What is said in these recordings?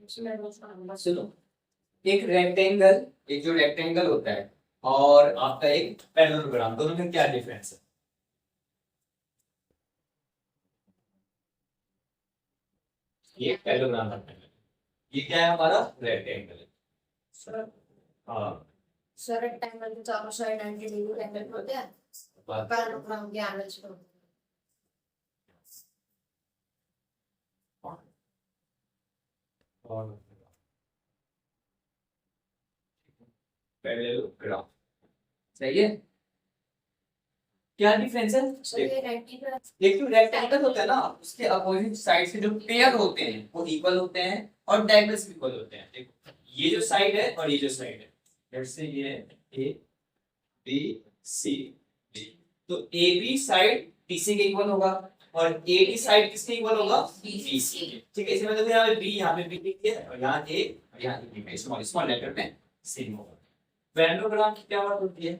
सुनो, एक रेक्टेंगल, एक जो रेक्टेंगल होता है और आपका एक पैरेललोग्राम, दोनों में क्या डिफरेंस है? ये पैरेललोग्राम है, ये क्या है हमारा रेक्टेंगल है। सर हाँ सर रेक्टेंगल के चारों साइड 90 डिग्री एंगल होते हैं, पैरेललोग्राम के एंगल से होते हैं। और पैरेललोग्राम सही है। क्या डिफरेंस है? सर ये 90 का एक जो रेक्टेंगल होता है ना, उसके अपोजिट साइड से जो पेयर होते हैं वो इक्वल होते हैं और डायगोनल्स भी इक्वल होते हैं। देखो ये जो साइड है और ये जो साइड है, जैसे ये ए बी सी डी, तो ए बी साइड बीसी के इक्वल होगा और ए डी साइड किसके इक्वल होगा? बीसी के। ठीक है, इसमें मतलब यहाँ पे बी, यहाँ पे बी लिख दिया और यहाँ ए और यहाँ ए में स्मॉल स्मॉल लेटर में सेम होगा। पैरेललोग्राम की क्या बात होती है?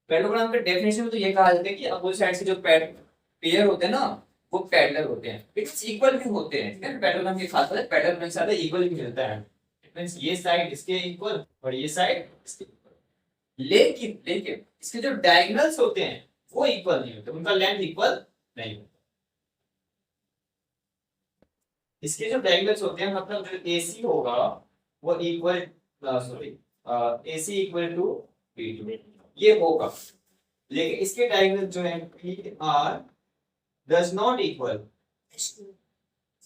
पैरेललोग्राम के डेफिनेशन में तो ये कहा जाता है कि अपोजिट साइड से जो पेयर होते हैं ना वो पैरेलल होते हैं, इट्स इक्वल भी होते हैं। ठीक है, पैरेललोग्राम की खासियत है पैरेलल में ज्यादा इक्वल भी मिलता है। इट मींस ये साइड इसके इक्वल और ये साइड इसके इक्वल। लेकिन इसके जो डायगोनल्स होते हैं वो इक्वल नहीं होते, उनका लेंथ इक्वल नहीं होता। इसके जो डायगोनल्स होते हैं मतलब जो AC होगा वो equal sorry AC equal to B2 ये होगा, लेकिन इसके डायगोनल जो है PR does not equal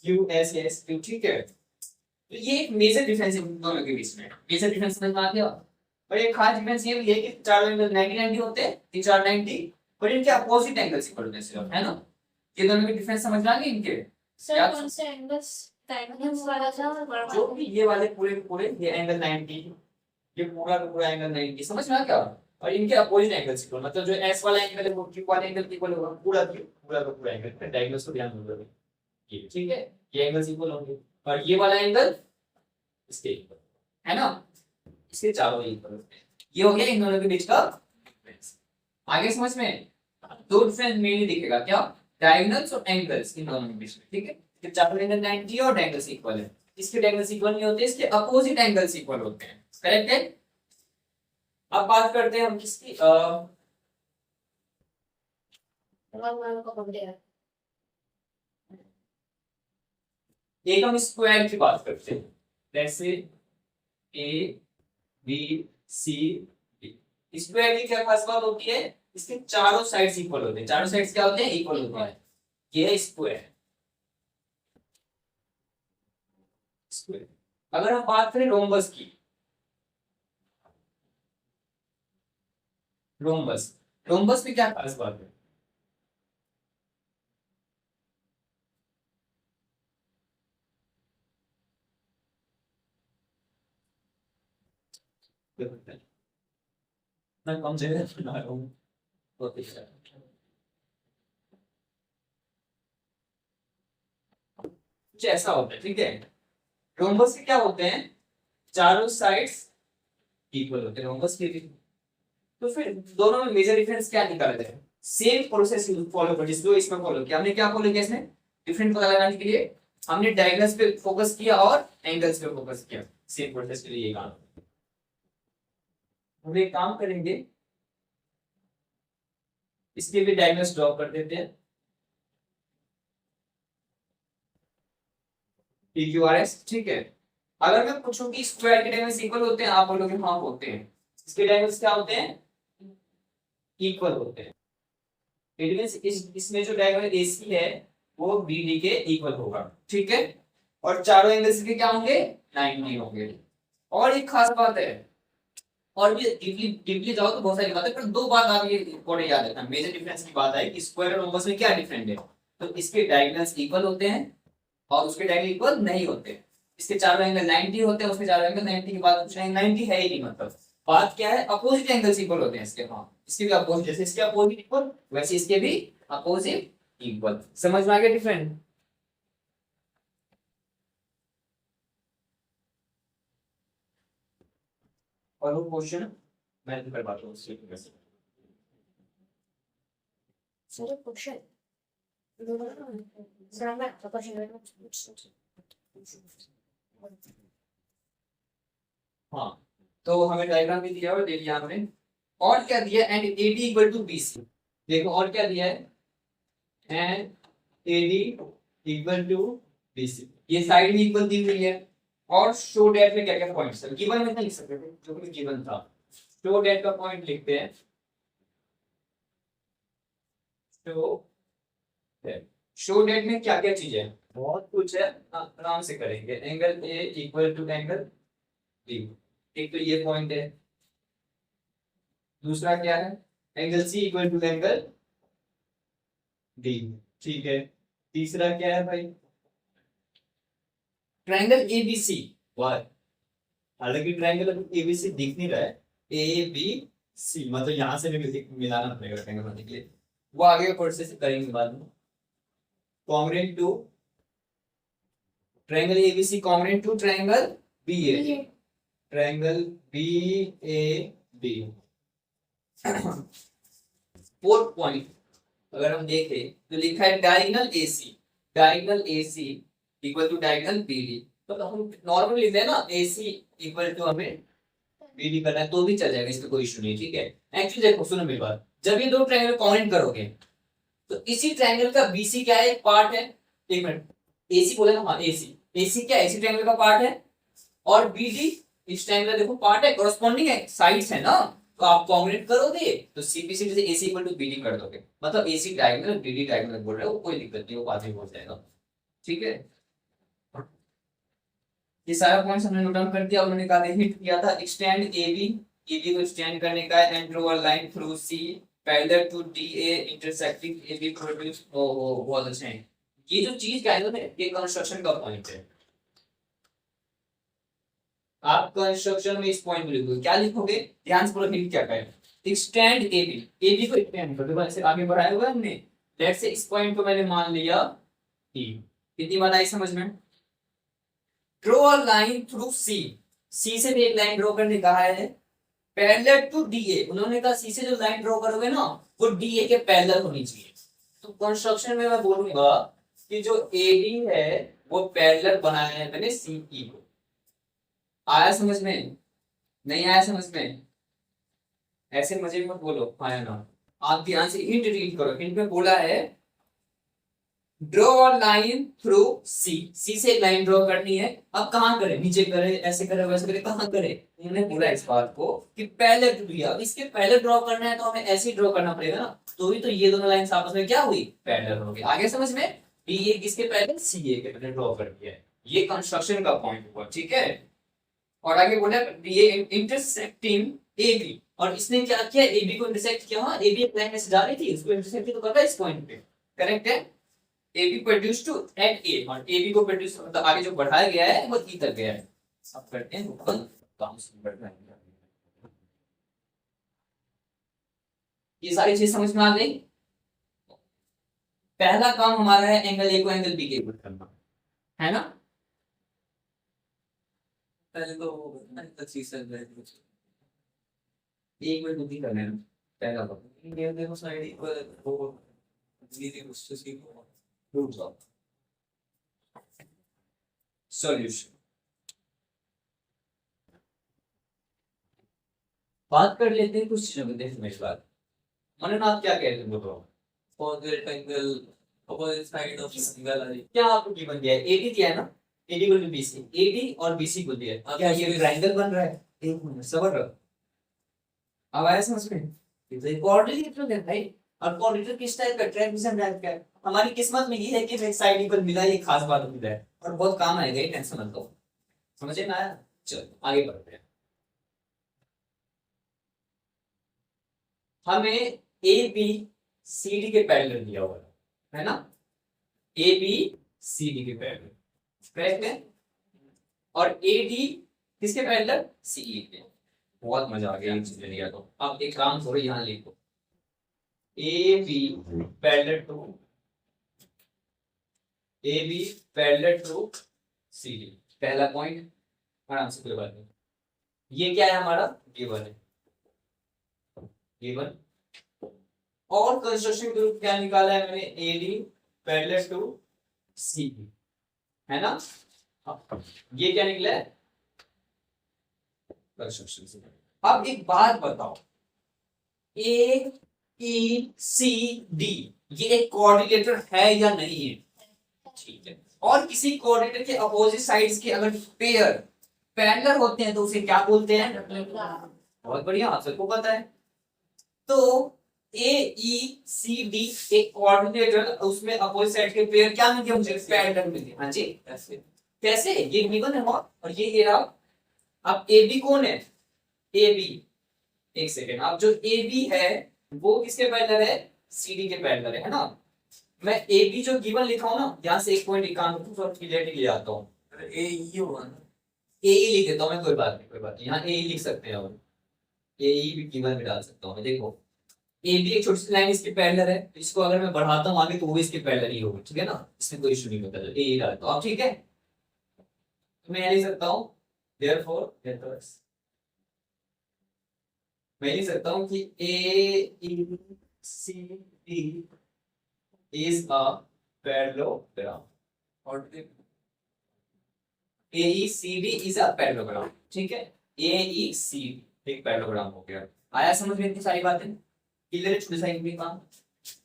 QSS। ठीक है, तो ये एक मेजर डिफरेंस है इन दोनों के बीच में। मेजर डिफरेंस समझ में आ गया। और एक खास डिफरेंस ये भी है कि चारों एंगल 90 90 होते हैं, 3 4 90, पर इनके अपोजिट एंगल्स इक्वल होते हैं सिर्फ, है ना। ये दोनों के डिफरेंस समझ में आ गए इनके। सर कौन से एंगल्स डायगोनल्स वाला था? जो भी ये वाले पूरे पूरे ये एंगल 90, ये पूरा का पूरा एंगल 90 समझ में आ गया। और इनके अपोजिट एंगल्स इक्वल, मतलब जो S वाला एंगल है वो Q वाले एंगल के इक्वल होगा, पूरा का पूरा एंगल डायगोनल्स को ध्यान रखना। ये ठीक है, ये एंगल्स इक्वल होंगे और ये वाला एंगल इसके इक्वल, है ना। इसके चारों इक्वल होते हैं। ये हो गया इन दोनों के बीच का डिफरेंस। आगे समझ में दो डिफरेंस मेनली दिखेगा, क्या? डायगोनल्स और एंगल्स इन दोनों के बीच में। ठीक है, इसके चारों एंगल 90 और डायगोनल्स इक्वल है, इसके डायगोनल्स इक्वल नहीं होते, इसके अपोजिट एंगल्स इक्वल होते हैं। करेक्ट है। अब बात करते हैं हम किसकी एक हम स्क्वायर की बात करते हैं, जैसे A B C D. Square की क्या खास बात होती है? इसके चारों साइड्स इक्वल होते हैं। चारों साइड्स क्या होते हैं? इक्वल होते हैं। ये है स्क्वायर। स्क्वायर अगर हम बात करें रोम्बस की, रोम्बस रोम्बस में क्या खास बात है? मैं कम जगह बना रहा हूँ तो कुछ ऐसा होता है। ठीक है, रोम्बस के क्या होते हैं? चारों साइड्स इक्वल होते हैं रोम्बस के भी। तो फिर दोनों में मेजर डिफरेंस क्या निकाला जाए? सेम प्रोसेस फॉलो कर जिसको इसमें फॉलो किया हमने। क्या फॉलो किया इसमें डिफरेंस पता लगाने के लिए? हमने डायगोनल्स पे फोकस किया और एंगल्स पे फोकस किया। सेम प्रोसेस के लिए ये काम। हम एक काम करेंगे, इसके भी डायगोनल्स ड्रॉ कर देते हैं। PQRS। ठीक है, अगर मैं पूछूं कि स्क्वायर के डायगोनल्स इक्वल होते हैं, आप बोलोगे हाँ होते हैं। इसके डायगोनल्स क्या होते हैं? इक्वल होते हैं। इट मींस इसमें जो डायगोनल AC है वो BD के इक्वल होगा। ठीक है, और चारों एंगल्स के क्या होंगे? 90 होंगे। और एक खास बात है, और भी डीपली जाओ तो बहुत सारी बातें, पर दो बात आप ये इंपॉर्टेंट याद रखना। मेजर डिफरेंस की बात है कि स्क्वायर और रोम्बस में क्या डिफरेंट है। तो इसके डायगोनल्स इक्वल होते हैं और उसके डायगोनल इक्वल नहीं होते। इसके चारों एंगल 90 होते हैं, उसके चारों एंगल 90 के बाद कुछ नहीं, 90 है ही नहीं। मतलब बात क्या है? अपोजिट एंगल्स इक्वल होते हैं इसके। हाँ, इसके भी अपोजिट, जैसे इसके अपोजिट इक्वल वैसे इसके भी अपोजिट इक्वल। समझ में आ गया डिफरेंट? और वो क्वेश्चन मैं करवाता हूँ उससे कैसे। सर क्वेश्चन सर मैं आपका क्वेश्चन हाँ, तो हमें डायग्राम भी दिया और दे दिया हमने। और क्या दिया, and AD equal to BC. देखो और क्या दिया है, and AD equal to BC, ये साइड भी इक्वल दी हुई है। और शो डेट में क्या क्या पॉइंट्स है, गिवन में नहीं लिख सकते थे, जो कि गिवन था। शो डेट का पॉइंट लिखते हैं, शो डेट। शो डेट में क्या क्या चीजें हैं, बहुत कुछ है, आराम से करेंगे। Angle A equal to angle B, एक तो ये पॉइंट है। दूसरा क्या है, angle C equal to angle D, ठीक है। तीसरा क्या है भाई, ट्रायंगल एबीसी। वाह, हालांकि ट्रायंगल एबीसी दिख नहीं रहा है, ए बी सी मतलब यहां से भी मिलाना पड़ेगा ट्रायंगल बनने के लिए, वो आगे के प्रोसेस से करेंगे बाद में। Congruent to triangle ABC, congruent to triangle BA, triangle B A B. Fourth point अगर हम देखें तो लिखा है diagonal AC, diagonal AC equal to diagonal BD. तो हम नॉर्मल लिखते हैं ना, एसी इक्वल टू हमें बीडी करना है तो भी चल जाएगा, इसमें कोई इशू नहीं, ठीक है। एक्चुअली देखो सुनो मेरी बात, जब ये दो ट्रायंगल कॉन्ग्रुएंट करोगे तो इसी ट्रायंगल का बीसी क्या है, एक पार्ट है। एक मिनट, एसी बोले ना, हाँ एसी, एसी क्या है, इसी ट्रायंगल का पार्ट है। और बीडी इस ट्रायंगल देखो पार्ट है, कॉरेस्पॉन्डिंग है, साइड्स है ना, तो आप कॉन्ग्रुएंट करोगे तो सीपीसी से एसी इक्वल टू बीडी कर दोगे, मतलब एसी डायगोनल बीडी डायगोनल बोल रहे हो, कोई दिक्कत नहीं, वो बाद में हो जाएगा, ठीक है। ये सारा पॉइंट्स हमने नोट डाउन कर दिया। उन्होंने कहा हिट किया था, एक्सटेंड एबी, एबी को एक्सटेंड करने का है, and draw a line through C parallel to DA intersecting AB produce. ओ बहुत अच्छे हैं। ये जो चीज क्या है ना, ये कंस्ट्रक्शन का पॉइंट है। आप कंस्ट्रक्शन में इस पॉइंट को लिखोगे, क्या लिखोगे, ध्यान से पूरा हिंट क्या करें, एक्सटेंड एबी, एबी को एक्सटेंड कर दो, ऐसे आगे बढ़ाया हुआ है हमने। लेट्स से इस पॉइंट को मैंने मान लिया ई, कितनी बात आई समझ में। ड्रॉ अ लाइन थ्रू सी, सी से भी एक लाइन ड्रॉ करने कहा है, पैरेलल टू डीए। उन्होंने कहा सी से जो लाइन ड्रॉ करोगे ना वो डीए के पैरेलल होनी चाहिए। तो कंस्ट्रक्शन में मैं बोलूंगा कि जो एडी है वो पैरेलल बनाया है मैंने सीई को। आया समझ में, नहीं आया समझ में, ऐसे मजे मत बोलो आया ना। आप ध्यान से हिंट रीड करो, हिंट में बोला है ड्रॉ अ लाइन थ्रू सी, सी से एक लाइन ड्रॉ करनी है। अब कहां करें, नीचे करें, ऐसे करें, वैसे करें, कहां करें। उन्होंने बोला इस बात को कि पहले दिया, अब इसके पहले ड्रॉ करना है तो हमें ऐसे ही ड्रॉ करना पड़ेगा ना, तो ही तो ये दोनों लाइंस आपस में क्या हुई, पैरेलल हो गई। आगे समझ में, ये किसके पहले, सी ए के पहले ड्रॉ कर दिया है, ये कंस्ट्रक्शन का पॉइंट हुआ, ठीक है। और आगे बोला ये इंटरसेक्टिंग एबी, और इसने क्या किया, एबी को इंटरसेक्ट किया। हाँ, एबी एक लाइन में से जा रही थी, उसको इंटरसेक्ट तो कर रहा है इस पॉइंट पे, करेक्ट है। एबी प्रोड्यूस टू एट ए, और एबी को प्रोड्यूस मतलब आगे जो बढ़ाया गया है वो ई तक गया है। अब करते हैं काम शुरू करते हैं। ये सारी चीज समझ में आ गई। पहला काम हमारा है एंगल ए को एंगल बी के इक्वल करना, है ना। पहले तो चीज है एक मिनट बुद्धि करना है ना, पहला तो ये देखो साइड इक्वल वो दीदी उससे सीखो रूट ऑफ सॉल्यूशन। बात कर लेते हैं कुछ चीजों को, देखो मेरी बात, मनन आप क्या कह रहे थे बोलो। Opposite angle, opposite side of angle है, क्या आपको गिवन दिया है, एडी दिया है ना, एडी को बीसी, एडी और बीसी को दिया है, क्या ये ट्रायंगल बन रहा है। एक मिनट सबर रहो, अब आया समझ में। तो क्वाड्रिलेटरल है भाई, और क्वाड्रिलेटरल किस टाइप का, ट्रापेजियम टाइप का है। हमारी किस्मत में ये है कि एक साइड इक्वल मिला, ये खास बात मिला है और बहुत काम आएगा, ये टेंशन मत लो, समझे ना आया। चलो आगे बढ़ते हैं। हमें ए बी सी डी के पैरेलल दिया हुआ है ना, ए बी सी डी के पैरेलल, करेक्ट है। और ए डी किसके पैरेलल, सी ई के। बहुत मजा आ गया चीजें लिया तो। अब एक काम करो, यहाँ लिखो A B parallel to, A B parallel to C D, पहला पॉइंट आराम से कोई बात नहीं। ये क्या है हमारा, गिवन है, गिवन। और कंस्ट्रक्शन ग्रुप क्या निकाला है मैंने, A D parallel to C D, है ना। ये क्या निकला है? कंस्ट्रक्शन से। अब एक बात बताओ, ए ई सी डी ये एक कोऑर्डिनेटर है या नहीं है? ठीक है। और किसी कोऑर्डिनेटर के अपोजिट साइड्स के अगर पेयर पैरेलल होते हैं तो उसे क्या बोलते हैं? बहुत बढ़िया, आप सबको पता है। तो ए ई सी डी एक कोऑर्डिनेटर, उसमें अपोजिट साइड के पेयर क्या मिलते हैं? मुझे पैरेलल मिलते हैं। हाँ जी, कैसे? ये गिवन है और ये रहा। अब ए बी कौन है? ए बी, एक सेकेंड, अब जो ए बी है वो किसके पैरेलल है? सी डी के पैरेलल है ना। मैं ए बी जो गिवन लिखा हूं ना, यहां से एक पॉइंट निकाल दूं और क्लियरिटी ले आता हूं। ए ई होगा ना, ए ई लिख देता हूं मैं, कोई बात नहीं, कोई बात नहीं, यहां ए ई लिख सकते हैं और ए ई भी गिवन में डाल सकता हूं मैं। देखो ए बी एक छोटी सी लाइन इसके पैरेलल है, इसको अगर मैं बढ़ाता हूं आगे तो वो इसके पैरेलल ही होगा, ठीक है ना, इसमें कोई इशू नहीं होता। ए ई डालता हूं, अब ठीक है, तो मैं लिख सकता हूं देयरफॉर मैं लिख सकता हूं कि A E C D is a parallelogram और AECD is a parallelogram, ठीक है। AECD एक पैरेललोग्राम हो गया। आया समझ में इतनी सारी बातें? क्लियर है? छोटे सा एक भी काम,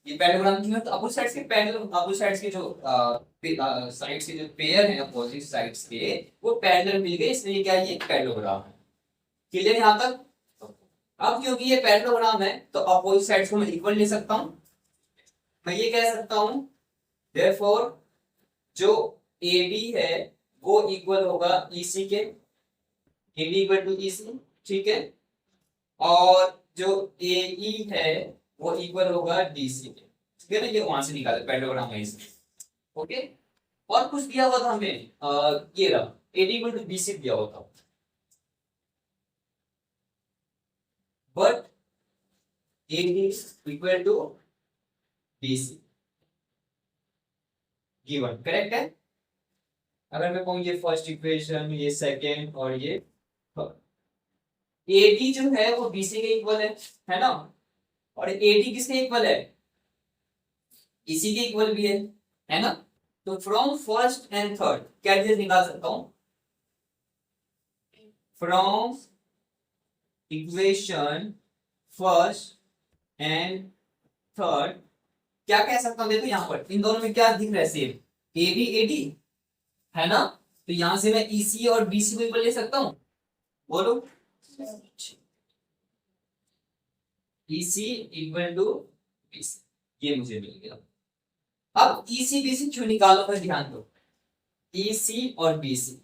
ये पैरेललोग्राम की मतलब अपोजिट साइड्स के पैरेलल, अपोजिट साइड्स के जो साइड्स के जो पेयर हैं अपोजिट साइड्स के वो पैरेलल मिल गए, इसलिए क्या ये पैरेललोग्राम है। क्लियर है यहां तक? अब क्योंकि ये पैरेललोग्राम है तो अपोजिट साइड्स को मैं इक्वल ले सकता हूं। मैं ये कह सकता हूं therefore जो AB है वो इक्वल होगा EC के, AB इक्वल टू EC, ठीक है, और जो AE है वो इक्वल होगा DC के, ठीक है ना। ये वहां से निकाले पैरेललोग्राम है इसमें, ओके। और कुछ दिया हुआ था हमें, ये रहा AD इक्वल टू BC दिया हुआ था, but AD equal to BC given, correct है। अगर मैं कहूं ये फर्स्ट इक्वेशन, ये सेकंड और ये AD जो है वो BC के इक्वल है ना, और AD किसके इक्वल है? EC के इक्वल भी है ना। तो फ्रॉम फर्स्ट एंड थर्ड क्या चीज निकाल सकता हूं? From equation first and third क्या कह सकता हूं? देखो यहां पर इन दोनों में क्या दिख रहा है? सेम AB AD है ना, तो यहां से मैं EC और BC को इक्वल ले सकता हूं, बोलो। EC इक्वल टू BC, ये मुझे मिल गया। अब EC BC क्यों निकालो पर ध्यान दो, EC और BC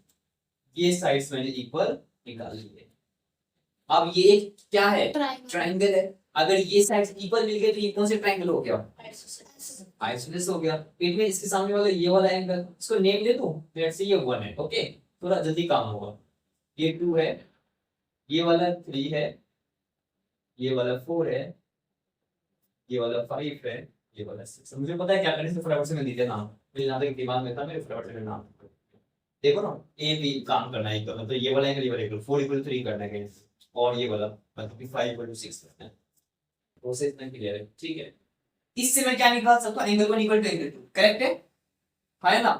ये साइड्स मैंने इक्वल निकाल लिए। अब ये क्या है? ट्रायंगल है। अगर ये साइड्स इक्वल मिल गए तो ये कौन से ट्रायंगल हो गया? आइसोसेलेस हो गया। इट मीन इसके सामने वाला ये वाला एंगल, इसको नेम दे दूं, लेट्स से ये 1 है, ओके, थोड़ा जल्दी काम होगा। ये 2 है, ये वाला 3 है, ये वाला 4 है, ये वाला 5 है, ये वाला 6। मुझे पता है क्या करने से, फटाफट से मैं दे नाम, मेरे यहां तक दिमाग में था, मेरे फटाफट से नाम देखो ना, ए बी काम करना है तो मतलब ये वाला एंगल, ये वाला एंगल 4 इक्वल 3 करना है, और ये वाला मतलब 5 इक्वल 6 करना है। प्रोसेस इतना क्लियर है, ठीक है। इससे मैं क्या निकाल सकता हूं? Angle 1 equal to angle 2, correct है ना।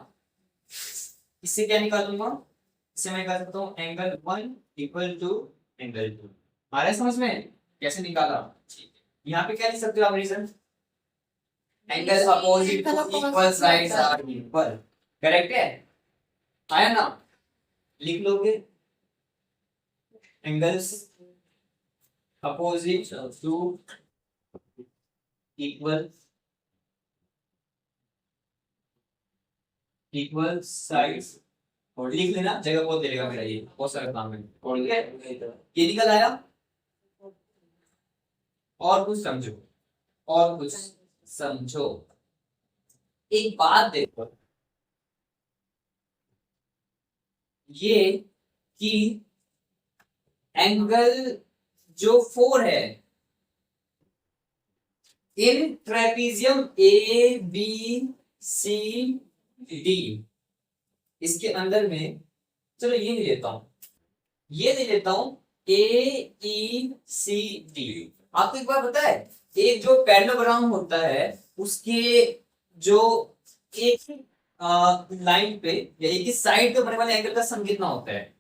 इससे क्या निकाल दूंगा? इससे मैं निकाल सकता हूं एंगल 1 इक्वल टू एंगल 2। आ रहा है समझ में कैसे निकाला? ठीक है। यहां पे क्या लिख सकते हो आप reason? Angle opposite to equal sides are equal, correct है, आया ना, लिख लोगे। Angles opposite to equal sides, और लिख लेना, जगह बहुत देगा मेरा, ये बहुत सारा काम है, और ये निकल आया। और कुछ समझो, और कुछ समझो, एक बात देखो, ये कि एंगल जो 4 है in trapezium A B C D, इसके अंदर में, चलो ये नहीं लेता हूं, ये नहीं लेता हूं, ए ई सी डी। आपको एक बार पता है, एक जो पैरेललोग्राम होता है उसके जो एक लाइन पे या एक ही साइड पे बनने वाले एंगल का सम कितना होता है?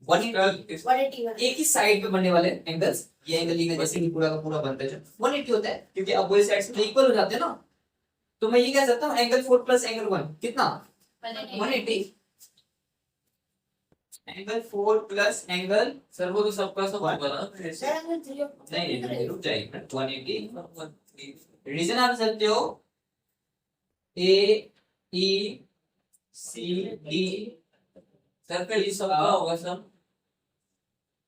180। 181 एक ही साइड पे बनने वाले एंगल्स, ये एंगल ये जैसे कि पूरा का पूरा बनता है जो 180 होता है, क्योंकि अब वो साइड से इक्वल हो जाते हैं ना। तो मैं ये कह सकता हूँ एंगल 4 प्लस एंगल 1 कितना? 180। एंगल 4 प्लस एंगल, सर वो तो सबका सब होगा ना ऐसे? सर अंदर 3 नहीं रुक जाइए, 180 रीजन आप सकते हो ए ई सी डी। सर फिर ये सबका होगा सर?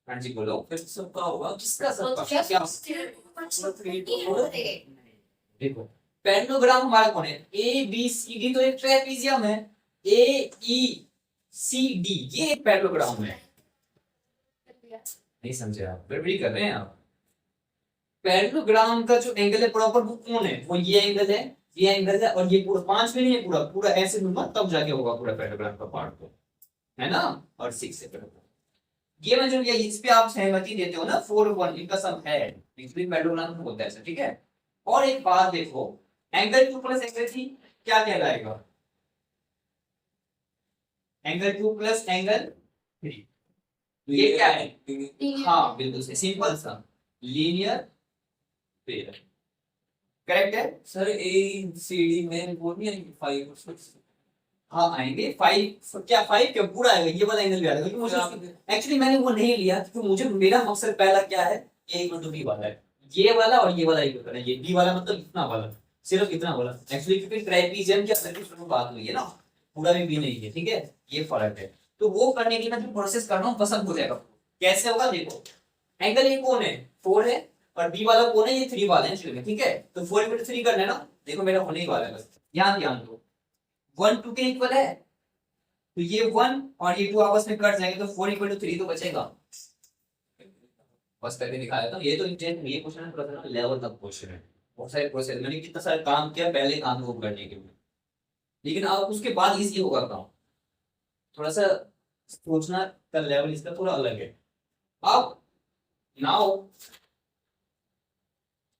हाँ जी बोलो, फिर सबका होगा, किसका सबका क्या? देखो पैरेललोग्राम हमारा कौन है? ए बी सी डी, तो एक ट्रेपेजियम है। ए ई सी डी ये एक पैरेललोग्राम है। नहीं समझे आप, गड़बड़ी कर रहे हैं आप। पैरेललोग्राम का जो एंगल है प्रॉपर वो कौन है? वो ये एंगल है, ये एंगल है, और ये पूरा 5 में नहीं है, पूरा पूरा ऐसे घूमा तब जाके होगा पूरा पैरेललोग्राम का पार्ट, तो है ना। और 6 से ये मैं जो इस पे आप सहमति देते हो ना, 4 1 इनका सम है, इसलिए पैरेललोग्राम होता है ऐसा, ठीक है। और एक बात देखो, एंगल 2 प्लस एंगल 3 क्या कहलाएगा? एंगल 2 प्लस एंगल 3, ये क्या है? हाँ बिल्कुल से सिंपल सा लीनियर पेयर, करेक्ट है सर ए सी डी में वो नहीं आएंगे 5 और 6? हाँ आएंगे 5, क्या 5 क्या पूरा आएगा, ये वाला एंगल भी आएगा, क्योंकि मुझे एक्चुअली मैंने वो नहीं लिया क्योंकि मुझे मेरा मकसद पहला क्या है, ए इक्वल टू बी वाला है, ये वाला और ये वाला इक्वल करना है। ये बी वाला मतलब इतना वाला, सिर्फ इतना वाला एक्चुअली, क्योंकि ट्राइपीजियम के अंदर की शुरू बात हुई है ना, पूरा भी बी नहीं है, ठीक है, ये फर्क है। तो वो करने के लिए मैं जो प्रोसेस कर रहा हूँ पसंद हो जाएगा। कैसे होगा देखो, एंगल ए कौन है? 4 है, और बी वाला कौन है? ये 3 वाला है एक्चुअली में, ठीक है। तो 4 इक्वल टू 3 करना है ना, देखो मेरा होने ही वाला है, बस यहाँ ध्यान दो 1 2 के इक्वल है, तो ये 1 और ये 2 आपस में कट जाएंगे, तो 4 इक्वल टू 3 तो बचेगा। बस करके दिखाया था, ये तो इंटेंट, ये क्वेश्चन है थोड़ा लेवल तक क्वेश्चन है, बहुत सारे प्रोसेस मैंने कितना सारा काम किया पहले काम को करने के लिए, लेकिन अब उसके बाद इजी होगा काम, थोड़ा सा सोचना का लेवल इसका थोड़ा अलग है। अब नाउ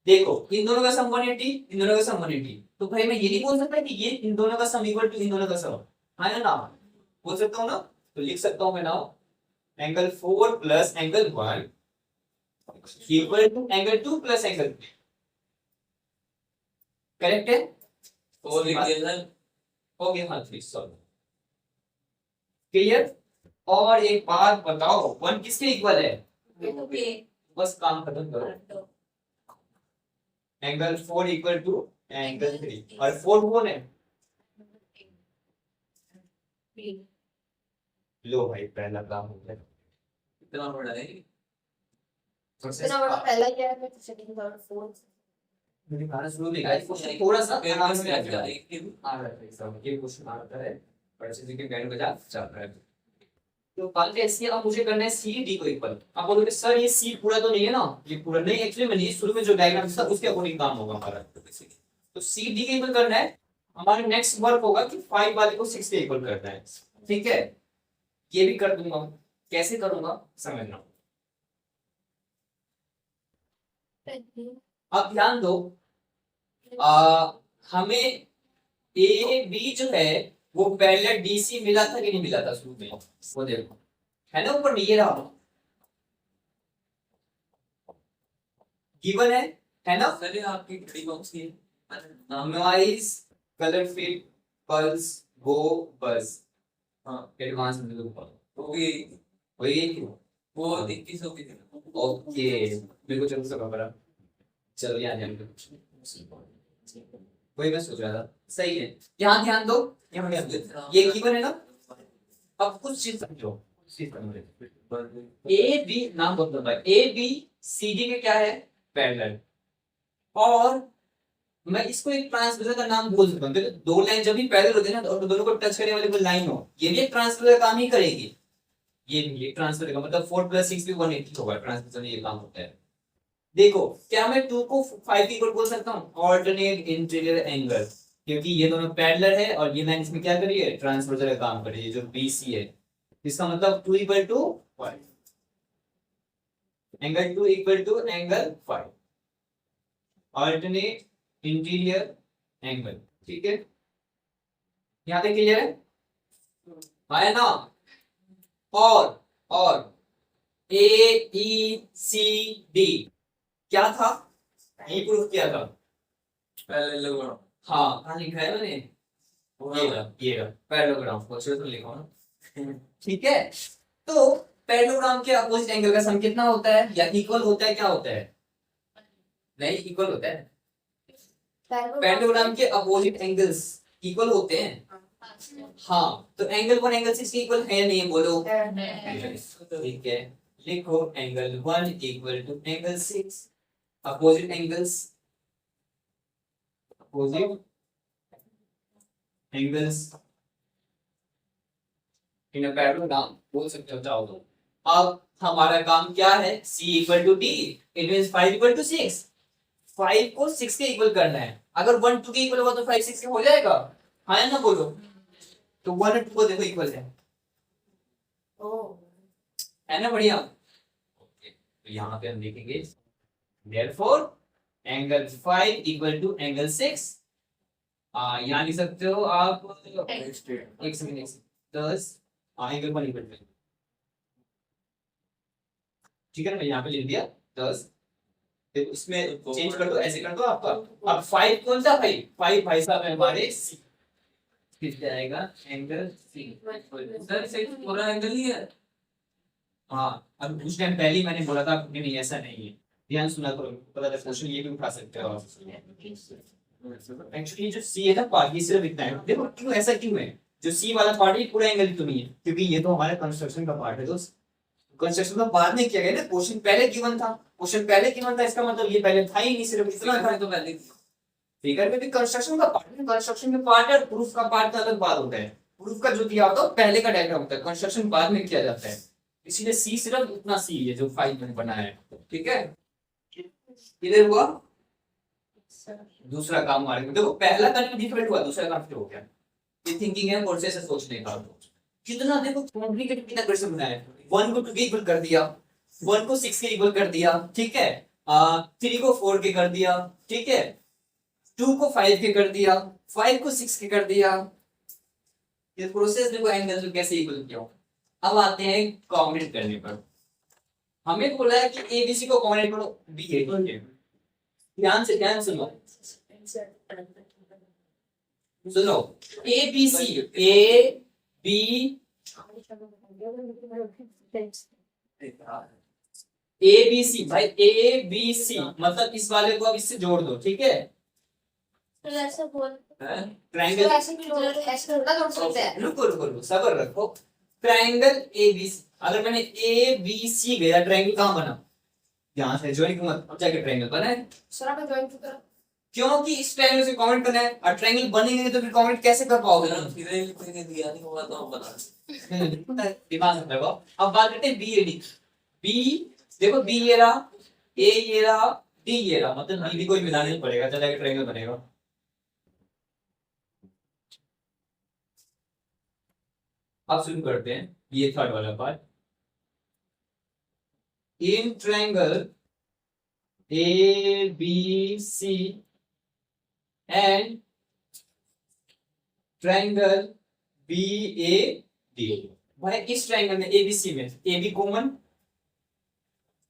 देखो इन दोनों का सम 180, इन दोनों का सम 180, तो भाई मैं ये नहीं बोल सकता कि ये इन दोनों का सम इक्वल टू इन दोनों का सम, है ना, बोल सकता हूँ ना। तो लिख सकता हूँ मैं now angle 4 plus angle 1 equal to angle 2 plus angle 3, correct है? तो लिख दिया सर। ओके हाँ प्लीज सॉल्व, क्लियर। और एक बात बताओ 1 किसके इक्वल है? बस काम खत्म करो, एंगल 4 इक्वल टू एंगल 3, और 4 कौन है? लो भाई पहला काम हो गया, इतना बड़ा है इतना बड़ा पहला क्या है, फिर सेकंड थर्ड फोर्थ मेरी बात सुनो भी गाइस, थोड़ा सा फिर आराम बस से क्या आ क्या जाओ, एक आ रहा है सब ये क्वेश्चन आ रहा है, बड़े से के बैंड बजा चल रहा है। तो बात ऐसी है, अब मुझे करना है सी डी को इक्वल। आप बोलोगे सर ये सी पूरा तो नहीं है ना, ये पूरा नहीं, एक्चुअली मैंने शुरू में जो डायग्राम था उसके अकॉर्डिंग काम होगा हमारा। तो सी डी के इक्वल करना है, हमारा नेक्स्ट वर्क होगा कि 5 वाले को 6 के इक्वल करना है, ठीक है। ये भी कर दूंगा, कैसे करूंगा समझना। अब ध्यान दो, हमें ए बी जो है वो पहले डीसी मिला था कि नहीं मिला था शुरू में, वो देखो है ना ऊपर में ये रहा गिवन है ना। सर ये आपकी घड़ी कौन सी है? नॉइस कलर फील्ड पल्स गो बस, हाँ एडवांस में लोग तो ये वही क्यों वो 2100 की थी ना? ओके मेरे को चलो सब खबर, चलो यहाँ वही मैं सोच रहा था, सही है। यहाँ ध्यान दो, यहाँ ध्यान दो, ये गिवन है ना। अब कुछ चीज समझो, ए बी नाम बोल दो भाई, ए बी सी डी में क्या है? पैरेलल। और मैं इसको एक ट्रांसपोजर का नाम बोल सकता हूँ, तो दो लाइन जब भी पैरेलल होती है ना और दोनों को टच करने वाली कोई लाइन हो, ये भी एक ट्रांसपोजर काम ही करेगी, ये भी एक ट्रांसपोजर का मतलब 4 + 6 भी 180 होगा, ट्रांसपोजर में ये काम होता है। देखो क्या मैं 2 को 5 की इक्वल बोल सकता हूँ? ऑल्टरनेट इंटीरियर एंगल, क्योंकि ये दोनों पैरेलल है और ये लाइन इसमें क्या कर रही है? ट्रांसपोजर का काम कर रही है, जो BC है, इसका मतलब 2 = 5, angle 2 = angle 5, alternate interior angle, ठीक है। यहाँ तक क्लियर है ना। और ए ई सी डी क्या था, ये प्रूफ किया था। पैरेललोग्राम। हाँ कहाँ लिखा है मैंने, ये पैरेललोग्राम तो लिखा ना। ठीक है, तो पैरेललोग्राम के अपोजिट एंगल का सम कितना होता है, या इक्वल होता है, क्या होता है, नहीं इक्वल होता है। पैरेललोग्राम के अपोजिट एंगल्स इक्वल होते हैं। हाँ तो एंगल 1 एंगल 6 इक्वल है नहीं है, बोलो। ठीक है, लिखो angle 1 equal to angle 6। Opposite angles, opposite angles in a parallelogram बोल सकते हो चाहो तो। अब हमारा काम क्या है, C equal to D, it means 5 equal to 6। 5 को 6 के इक्वल करना है, अगर 1 2 के इक्वल हुआ तो 5 6 के हो जाएगा, हाँ या ना बोलो। तो 1 और 2 को देखो इक्वल है ना, बढ़िया। तो यहाँ पे हम लिखेंगे therefore angle 5 equal to angle 6। यहाँ लिख सकते हो आप एक सेकंड 10 एंगल 1 इक्वल टू, ठीक है ना, मैं यहाँ पे लिख दिया 10। तो इसमें चेंज कर दो, ऐसे कर दो आपका। अब 5 कौन सा 5 भाई साहब है हमारे C, किस जाएगा एंगल C। सर इसे पूरा एंगल ही है। हाँ अब उस टाइम पहले ही मैंने बोला था, नहीं ऐसा नहीं है, ध्यान सुना करो, पता है क्वेश्चन ये भी उठा सकते हो आप। एक्चुअली जो C है ना पार्ट, ये सिर्फ इतना है। देखो क्यों ऐसा क्यों है, जो C वाला पार्ट है पूरा एंगल तो नहीं है, क्योंकि ये तो हमारे कंस्ट्रक्शन का पार्ट है दोस्त। कंस्ट्रक्शन का बाद में किया गया ना, क्वेश्चन पहले गिवन था, क्वेश्चन पहले गिवन था, इसका मतलब ये पहले था ही नहीं, सिर्फ इतना था। तो पहले फिगर में भी कंस्ट्रक्शन का पार्ट है, कंस्ट्रक्शन का पार्ट है, और प्रूफ का पार्ट का अलग बात होता है। प्रूफ का जो दिया होता है पहले का डायग्राम होता है, कंस्ट्रक्शन बाद में किया जाता है। इसीलिए C सिर्फ उतना C है जो 5 मैंने बनाया है, ठीक है। इधर हुआ दूसरा काम हमारे को, देखो पहला काम डिफरेंट हुआ, दूसरा काम फिर हो गया। ये थिंकिंग है, प्रोसेस है सोचने का। कितना देखो कॉम्प्लिकेटेड कितना क्वेश्चन बनाया है। 1 को 2 के इक्वल कर दिया, 1 को 6 के इक्वल कर दिया, ठीक है, 3 को 4 के कर दिया, ठीक है, 2 को 5 के कर दिया, 5 को 6 के कर दिया। ये प्रोसेस देखो एंगल्स को कैसे इक्वल किया। अब आते हैं कॉम्बिनेट करने पर। हमें बोला है कि ABC को कॉम्बिनेट करो B8। ध्यान सुनो सुनो, ABC A B ABC भाई ABC मतलब इस वाले को अब इससे जोड़ दो, ठीक है। ऐसे बोल ट्रायंगल ऐसे थोड़ा जोड़ सकते हैं। रुको सब्र रखो। ट्रायंगल ABC, अगर मैंने ABC गया, ट्रायंगल कहाँ बना, यहाँ से ज्वाइन करूंगा अब जाके ट्रायंगल बना है। सर आपने ज्वाइन क्यों करा, क्योंकि इस ट्रायंगल से कमेंट करना है, और ट्रायंगल बनेंगे नहीं तो फिर कमेंट कैसे कर पाओगे ना। सीधे लिखने दिया नहीं होगा तो हम बना दिमाग में लगाओ। अब बात करते हैं BAD। B देखो, B ये रहा, A ये रहा, D ये रहा, मतलब B भी कोई मिलाना नहीं पड़ेगा, चला के ट्रायंगल बनेगा। अब शुरू करते हैं ये थर्ड वाला part. In triangle ABC and triangle BAD। भाई इस ट्रायंगल में ABC में AB कॉमन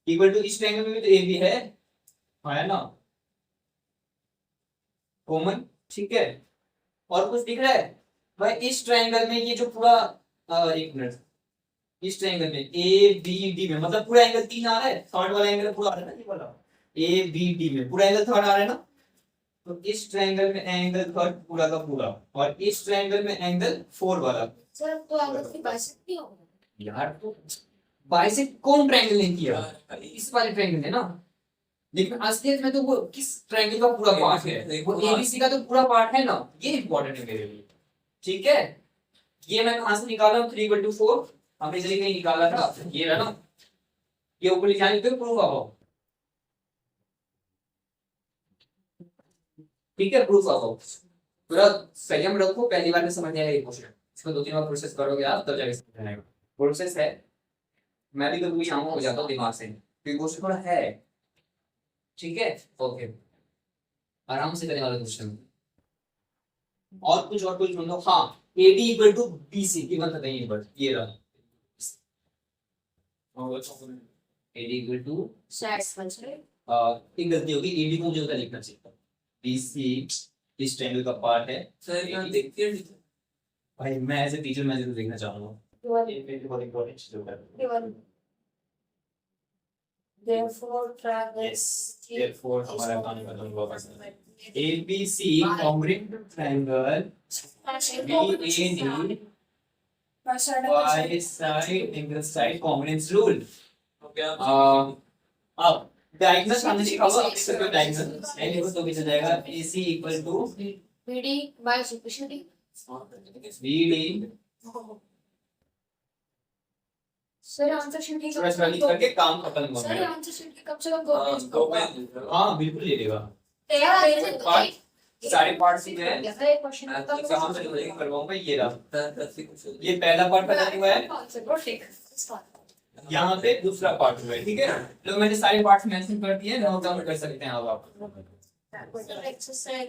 इक्वल टू, इस ट्रायंगल में भी तो AB है ना, कॉमन, ठीक है। और कुछ दिख रहा है भाई इस ट्रायंगल में, ये जो पूरा एक मिनट, इस ट्रायंगल में ABD में मतलब पूरा एंगल 3 आ रहा है, थर्ड वाला एंगल पूरा आ रहा है ना, ये वाला ABD में पूरा एंगल थर्ड आ रहा है ना। तो इस ट्रायंगल में एंगल थर्ड पूरा का पूरा, और इस ट्रायंगल में एंगल 4 वाला। सर तो आगे की बाइसेक्ट नहीं होगा यार तो बाइसेक्ट कौन ट्रायंगल ने किया, इस वाले ट्रायंगल ने ना, लेकिन असलियत में तो वो किस ट्रायंगल का पूरा पार्ट है, वो ABC का तो पूरा पार्ट है ना, ये इंपॉर्टेंट है मेरे लिए, ठीक है। ये मैं कहां से निकाला, 3/4 हमने इसलिए कहीं निकाला था, ये रहा ना, ये ऊपर लिखा है तो प्रूफ आओ, ठीक है, प्रूफ आओ पूरा संयम रखो, पहली बार में समझ नहीं आएगा ये क्वेश्चन, इसको 2-3 बार प्रोसेस करोगे आप तब जाके समझ आएगा। प्रोसेस है, मैं भी कभी शाम हो जाता हूँ दिमाग से, क्योंकि क्वेश्चन थोड़ा है, ठीक है, ओके आराम से करने वाला क्वेश्चन। और कुछ ढूंढो। हाँ AD equal to BC given था कहीं पर ये रहा AD equal to साइड्स बन रहे एक गलती होगी AD को मुझे उधर लिखना चाहिए था BC इस ट्रायंगल का पार्ट है सर यहाँ देखते हैं भाई मैं एज ए टीचर मैं जरूर देखना चाहूंगा ये मेरे बहुत इंपॉर्टेंट चीज होता है given therefore triangle Yes, therefore हमारा काम खत्म हुआ बस ABC congruent to triangle BAD by side angle side congruence rule तो क्या अब डायगोनल सामने लिखा होगा अब इसका डायगोनल नहीं लिखो तो कैसे जाएगा AC equal to BD by CPCD BD sir answer sheet की थोड़ा सा लिख करके काम खत्म हो सर गया आंसर शीट की कम से कम 2 पेज दो में हाँ बिल्कुल ले लेगा तैयार सारे पार्ट्स ही है है सर एक क्वेश्चन मैं तो कहां से लिख करवाऊंगा ये रहा ऐसे कुछ ये पहला पार्ट पता हुआ है ठीक यहाँ पे दूसरा पार्ट हुआ है ठीक है तो मैंने सारे पार्ट्स मेंशन कर दिए नोट डाउन कर सकते हैं अब आप एक्सरसाइज